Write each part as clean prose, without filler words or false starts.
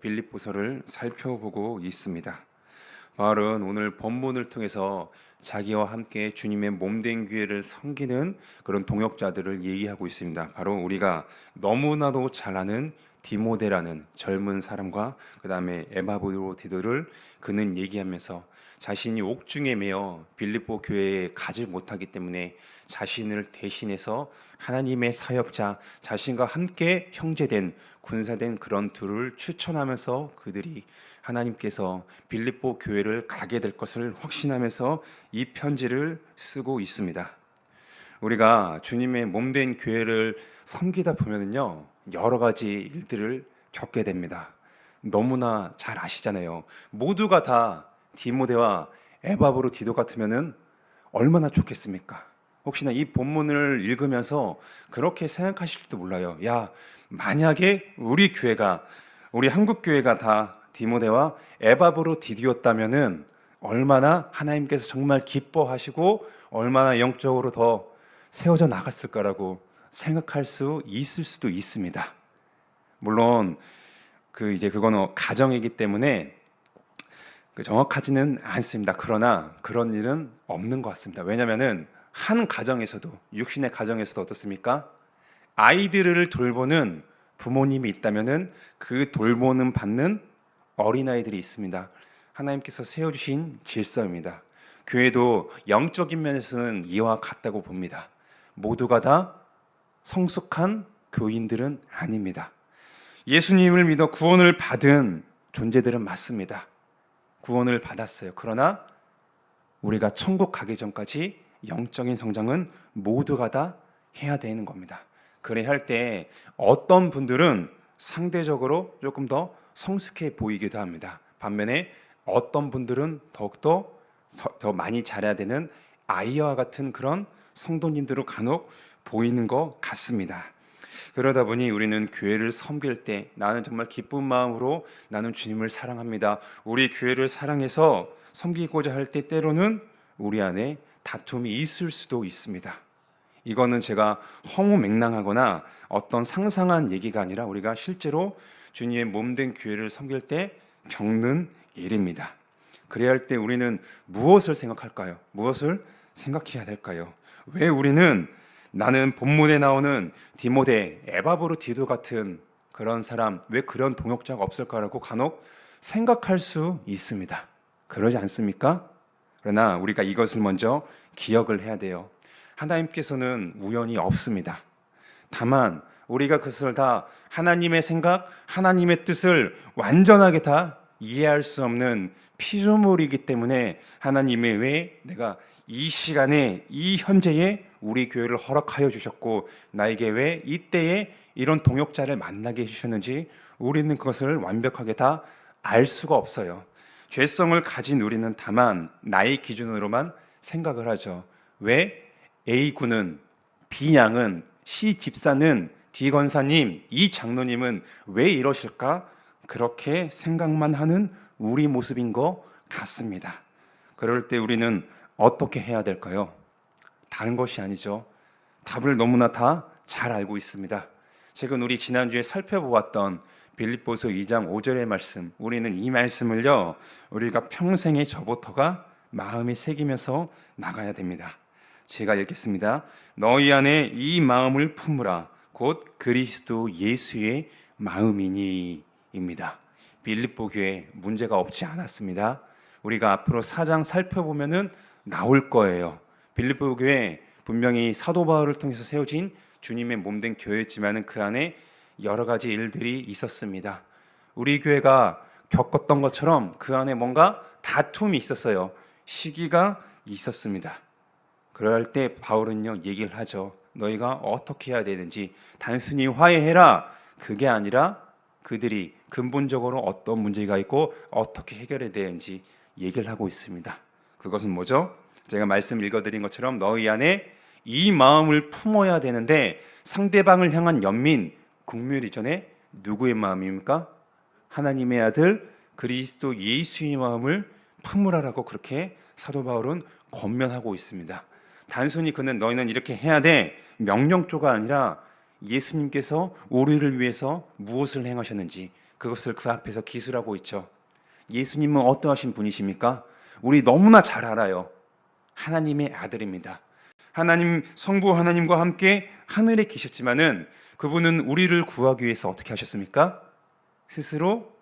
빌립보서를 살펴보고 있습니다. 바울은 오늘 본문을 통해서 자기와 함께 주님의 몸된 교회를 섬기는 그런 동역자들을 얘기하고 있습니다. 바로 우리가 너무나도 잘 아는 디모데라는 젊은 사람과 그 다음에 에바브로디도를 그는 얘기하면서 자신이 옥중에 매여 빌립보 교회에 가지 못하기 때문에 자신을 대신해서 하나님의 사역자, 자신과 함께 형제된 군사된 그런 둘을 추천하면서 그들이 하나님께서 빌립보 교회를 가게 될 것을 확신하면서 이 편지를 쓰고 있습니다. 우리가 주님의 몸된 교회를 섬기다 보면요, 여러 가지 일들을 겪게 됩니다. 너무나 잘 아시잖아요. 모두가 다 디모데와 에바브로디도 같으면은 얼마나 좋겠습니까? 혹시나 이 본문을 읽으면서 그렇게 생각하실지도 몰라요. 야, 만약에 우리 한국 교회가 다 디모데와 에바브로디도였다면은 얼마나 하나님께서 정말 기뻐하시고 얼마나 영적으로 더 세워져 나갔을 거라고 생각할 수 있을 수도 있습니다. 물론 그거는 가정이기 때문에 정확하지는 않습니다. 그러나 그런 일은 없는 것 같습니다. 왜냐하면은 한 가정에서도, 육신의 가정에서도 어떻습니까? 아이들을 돌보는 부모님이 있다면은 그 돌보는 받는 어린아이들이 있습니다. 하나님께서 세워주신 질서입니다. 교회도 영적인 면에서는 이와 같다고 봅니다. 모두가 다 성숙한 교인들은 아닙니다. 예수님을 믿어 구원을 받은 존재들은 맞습니다. 구원을 받았어요. 그러나 우리가 천국 가기 전까지 영적인 성장은 모두가 다 해야 되는 겁니다. 그래 할 때 어떤 분들은 상대적으로 조금 더 성숙해 보이기도 합니다. 반면에 어떤 분들은 더욱더 더 많이 잘해야 되는 아이와 같은 그런 성도님들로 간혹 보이는 것 같습니다. 그러다 보니 우리는 교회를 섬길 때 나는 정말 기쁜 마음으로 나는 주님을 사랑합니다. 우리 교회를 사랑해서 섬기고자 할 때 때로는 우리 안에 다툼이 있을 수도 있습니다. 이거는 제가 허무맹랑하거나 어떤 상상한 얘기가 아니라 우리가 실제로 주님의 몸된 교회를 섬길 때 겪는 일입니다. 그래야 할 때 우리는 무엇을 생각할까요? 무엇을 생각해야 될까요? 왜 우리는 나는 본문에 나오는 디모데, 에바브로디도 같은 그런 사람, 왜 그런 동역자가 없을까라고 간혹 생각할 수 있습니다. 그러지 않습니까? 그러나 우리가 이것을 먼저 기억을 해야 돼요. 하나님께서는 우연이 없습니다. 다만 우리가 그것을 다 하나님의 생각, 하나님의 뜻을 완전하게 다 이해할 수 없는 피조물이기 때문에 하나님이 왜 내가 이 시간에 이 현재에 우리 교회를 허락하여 주셨고 나에게 왜 이때에 이런 동역자를 만나게 해주셨는지 우리는 그것을 완벽하게 다 알 수가 없어요. 죄성을 가진 우리는 다만 나의 기준으로만 생각을 하죠. 왜 A군은, B양은, C 집사는, D 권사님, 이 장로님은 왜 이러실까? 그렇게 생각만 하는 우리 모습인 것 같습니다. 그럴 때 우리는 어떻게 해야 될까요? 다른 것이 아니죠. 답을 너무나 다 잘 알고 있습니다. 최근 우리 지난주에 살펴보았던 빌립보서 2장 5절의 말씀, 우리는 이 말씀을요, 우리가 평생의 저부터가 마음에 새기면서 나가야 됩니다. 제가 읽겠습니다. 너희 안에 이 마음을 품으라. 곧 그리스도 예수의 마음이니 입니다. 빌립보 교회 문제가 없지 않았습니다. 우리가 앞으로 4장 살펴보면은 나올 거예요. 빌립보 교회 분명히 사도 바울을 통해서 세워진 주님의 몸된 교회였지만은 그 안에 여러 가지 일들이 있었습니다. 우리 교회가 겪었던 것처럼 그 안에 뭔가 다툼이 있었어요. 시기가 있었습니다. 그럴 때 바울은요 얘기를 하죠. 너희가 어떻게 해야 되는지 단순히 화해해라. 그게 아니라 그들이 근본적으로 어떤 문제가 있고 어떻게 해결해야 되는지 얘기를 하고 있습니다. 그것은 뭐죠? 제가 말씀 읽어드린 것처럼 너희 안에 이 마음을 품어야 되는데 상대방을 향한 연민, 국률 이전에 누구의 마음입니까? 하나님의 아들 그리스도 예수의 마음을 품으라라고 그렇게 사도 바울은 권면하고 있습니다. 단순히 그는 너희는 이렇게 해야 돼 명령조가 아니라 예수님께서 우리를 위해서 무엇을 행하셨는지 그것을 그 앞에서 기술하고 있죠. 예수님은 어떠하신 분이십니까? 우리 너무나 잘 알아요. 하나님의 아들입니다. 하나님, 성부 하나님과 함께 하늘에 계셨지만은 그분은 우리를 구하기 위해서 어떻게 하셨습니까? 스스로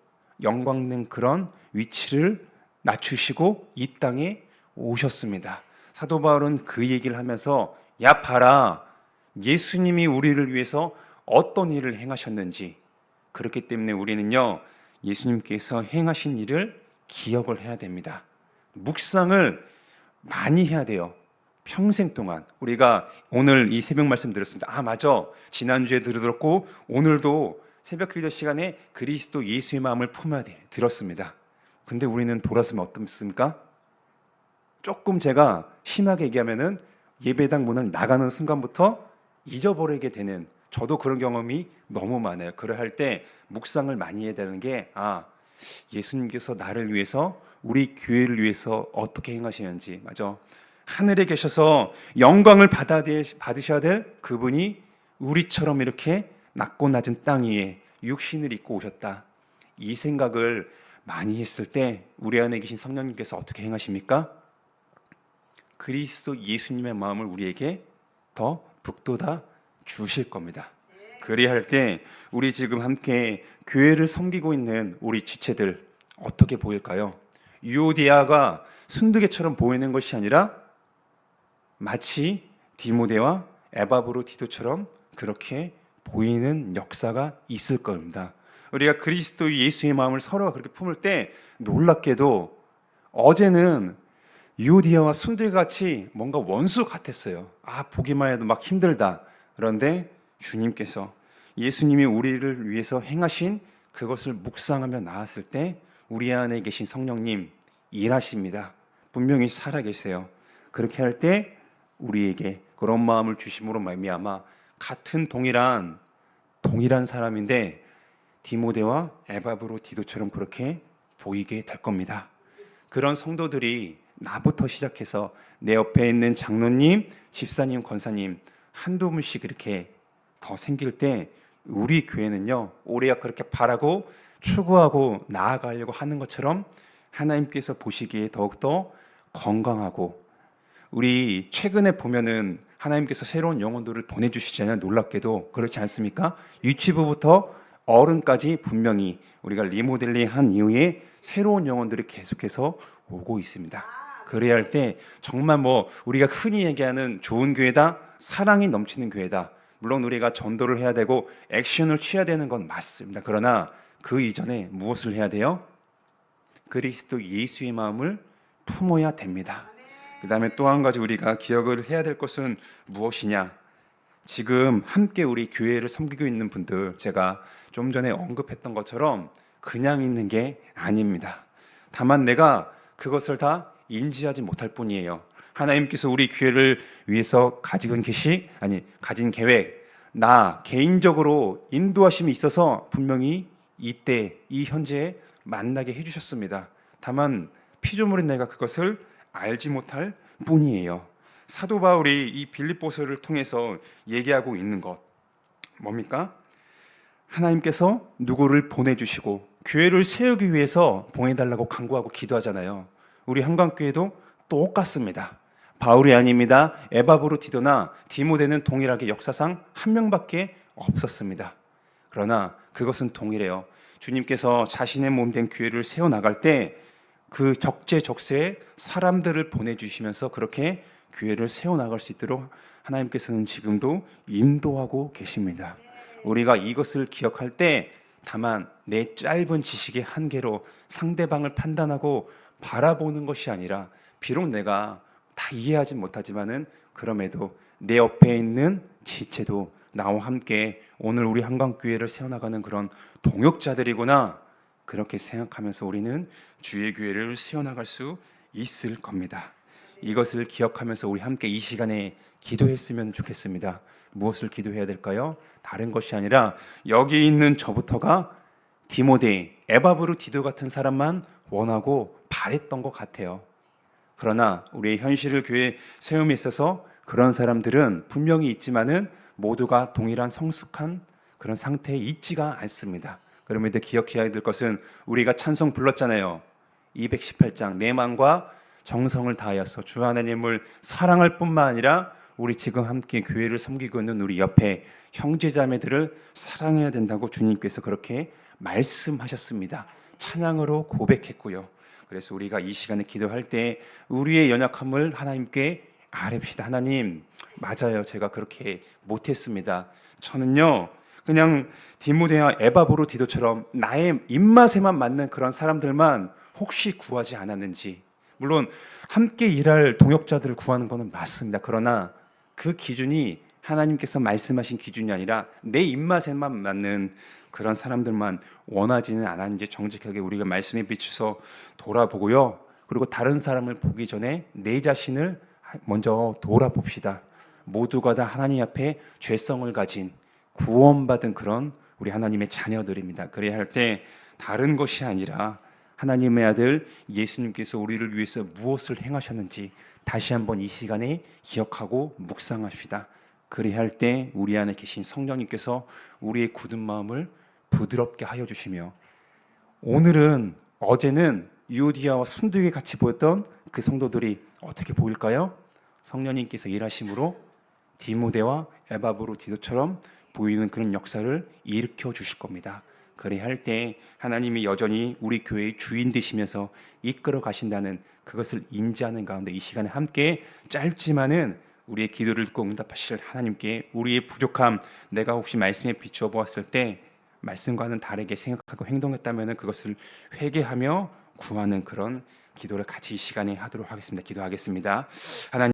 영광된 그런 위치를 낮추시고 이 땅에 오셨습니다. 사도 바울은 그 얘기를 하면서 야 봐라, 예수님이 우리를 위해서 어떤 일을 행하셨는지. 그렇기 때문에 우리는요, 예수님께서 행하신 일을 기억을 해야 됩니다. 묵상을 많이 해야 돼요. 평생 동안. 우리가 오늘 이 새벽 말씀 들었습니다. 아 맞아, 지난주에 들었고 오늘도 새벽 기도 시간에 그리스도 예수의 마음을 품어야 돼 들었습니다. 근데 우리는 돌아서면 어떻습니까? 조금 제가 심하게 얘기하면은 예배당 문을 나가는 순간부터 잊어버리게 되는, 저도 그런 경험이 너무 많아요. 그래 할 때 묵상을 많이 해야 되는 게, 예수님께서 나를 위해서, 우리 교회를 위해서 어떻게 행하시는지. 맞아, 하늘에 계셔서 영광을 받으셔야 될 그분이 우리처럼 이렇게 낮고 낮은 땅 위에 육신을 입고 오셨다. 이 생각을 많이 했을 때 우리 안에 계신 성령님께서 어떻게 행하십니까? 그리스도 예수님의 마음을 우리에게 더 북돋아 주실 겁니다. 그리할 때 우리 지금 함께 교회를 섬기고 있는 우리 지체들 어떻게 보일까요? 유오디아가 순두개처럼 보이는 것이 아니라 마치 디모데와 에바브로디도처럼 그렇게 보이는 역사가 있을 겁니다. 우리가 그리스도 예수의 마음을 서로가 그렇게 품을 때 놀랍게도 어제는 유오디아와 순두개같이 뭔가 원수 같았어요. 보기만 해도 막 힘들다. 그런데 주님께서, 예수님이 우리를 위해서 행하신 그것을 묵상하며 나았을 때 우리 안에 계신 성령님 일하십니다. 분명히 살아계세요. 그렇게 할 때 우리에게 그런 마음을 주심으로 말미암아 같은 동일한 사람인데 디모데와 에바브로디도처럼 그렇게 보이게 될 겁니다. 그런 성도들이 나부터 시작해서 내 옆에 있는 장로님, 집사님, 권사님 한두 분씩 이렇게 더 생길 때 우리 교회는요, 우리가 그렇게 바라고 추구하고 나아가려고 하는 것처럼 하나님께서 보시기에 더욱더 건강하고, 우리 최근에 보면은 하나님께서 새로운 영혼들을 보내주시잖아요. 놀랍게도 그렇지 않습니까? 유치부부터 어른까지 분명히 우리가 리모델링 한 이후에 새로운 영혼들이 계속해서 오고 있습니다. 그래야 할 때 정말 우리가 흔히 얘기하는 좋은 교회다, 사랑이 넘치는 교회다. 물론 우리가 전도를 해야 되고 액션을 취해야 되는 건 맞습니다. 그러나 그 이전에 무엇을 해야 돼요? 그리스도 예수의 마음을 품어야 됩니다. 그 다음에 또 한 가지 우리가 기억을 해야 될 것은 무엇이냐? 지금 함께 우리 교회를 섬기고 있는 분들, 제가 좀 전에 언급했던 것처럼 그냥 있는 게 아닙니다. 다만 내가 그것을 다 인지하지 못할 뿐이에요. 하나님께서 우리 교회를 위해서 가진 계획, 나 개인적으로 인도하심이 있어서 분명히 이때 이 현재에 만나게 해주셨습니다. 다만 피조물인 내가 그것을 알지 못할 뿐이에요. 사도 바울이 이 빌립보서를 통해서 얘기하고 있는 것 뭡니까? 하나님께서 누구를 보내주시고 교회를 세우기 위해서 보내달라고 간구하고 기도하잖아요. 우리 한강교회도 똑같습니다. 바울이 아닙니다. 에바브로디도나 디모데는 동일하게 역사상 한 명밖에 없었습니다. 그러나 그것은 동일해요. 주님께서 자신의 몸된 교회를 세워나갈 때 그 적재적소에 사람들을 보내주시면서 그렇게 교회를 세워나갈 수 있도록 하나님께서는 지금도 인도하고 계십니다. 우리가 이것을 기억할 때 다만 내 짧은 지식의 한계로 상대방을 판단하고 바라보는 것이 아니라, 비록 내가 다 이해하지 못하지만은 그럼에도 내 옆에 있는 지체도 나와 함께 오늘 우리 한강교회를 세워나가는 그런 동역자들이구나, 그렇게 생각하면서 우리는 주의 교회를 세워나갈 수 있을 겁니다. 이것을 기억하면서 우리 함께 이 시간에 기도했으면 좋겠습니다. 무엇을 기도해야 될까요? 다른 것이 아니라 여기 있는 저부터가 디모데, 에바브로디도 같은 사람만 원하고 바랬던 것 같아요. 그러나 우리의 현실을 교회 세움에 있어서 그런 사람들은 분명히 있지만은 모두가 동일한 성숙한 그런 상태에 있지가 않습니다. 그럼에도 기억해야 될 것은 우리가 찬송 불렀잖아요. 218장 내 마음과 정성을 다하여서 주 하나님을 사랑할 뿐만 아니라 우리 지금 함께 교회를 섬기고 있는 우리 옆에 형제자매들을 사랑해야 된다고 주님께서 그렇게 말씀하셨습니다. 찬양으로 고백했고요. 그래서 우리가 이 시간에 기도할 때 우리의 연약함을 하나님께 아뢰읍시다. 하나님, 맞아요. 제가 그렇게 못했습니다. 저는요 그냥 디모데와 에바브로디도처럼 나의 입맛에만 맞는 그런 사람들만 혹시 구하지 않았는지. 물론 함께 일할 동역자들을 구하는 것은 맞습니다. 그러나 그 기준이 하나님께서 말씀하신 기준이 아니라 내 입맛에만 맞는 그런 사람들만 원하지는 않았는지 정직하게 우리가 말씀에 비추서 돌아보고요. 그리고 다른 사람을 보기 전에 내 자신을 먼저 돌아봅시다. 모두가 다 하나님 앞에 죄성을 가진 구원받은 그런 우리 하나님의 자녀들입니다. 그래야 할 때 다른 것이 아니라 하나님의 아들 예수님께서 우리를 위해서 무엇을 행하셨는지 다시 한번 이 시간에 기억하고 묵상합시다. 그래야 할 때 우리 안에 계신 성령님께서 우리의 굳은 마음을 부드럽게 하여 주시며, 오늘은 어제는 유오디아와 순두에 같이 보였던 그 성도들이 어떻게 보일까요? 성령님께서 일하심으로 디모데와 에바브로디도처럼 보이는 그런 역사를 일으켜 주실 겁니다. 그래야 할 때 하나님이 여전히 우리 교회의 주인 되시면서 이끌어 가신다는 그것을 인지하는 가운데 이 시간에 함께 짧지만은 우리의 기도를 듣고 응답하실 하나님께 우리의 부족함, 내가 혹시 말씀에 비추어 보았을 때 말씀과는 다르게 생각하고 행동했다면 그것을 회개하며 구하는 그런 기도를 같이 이 시간에 하도록 하겠습니다. 기도하겠습니다. 하나님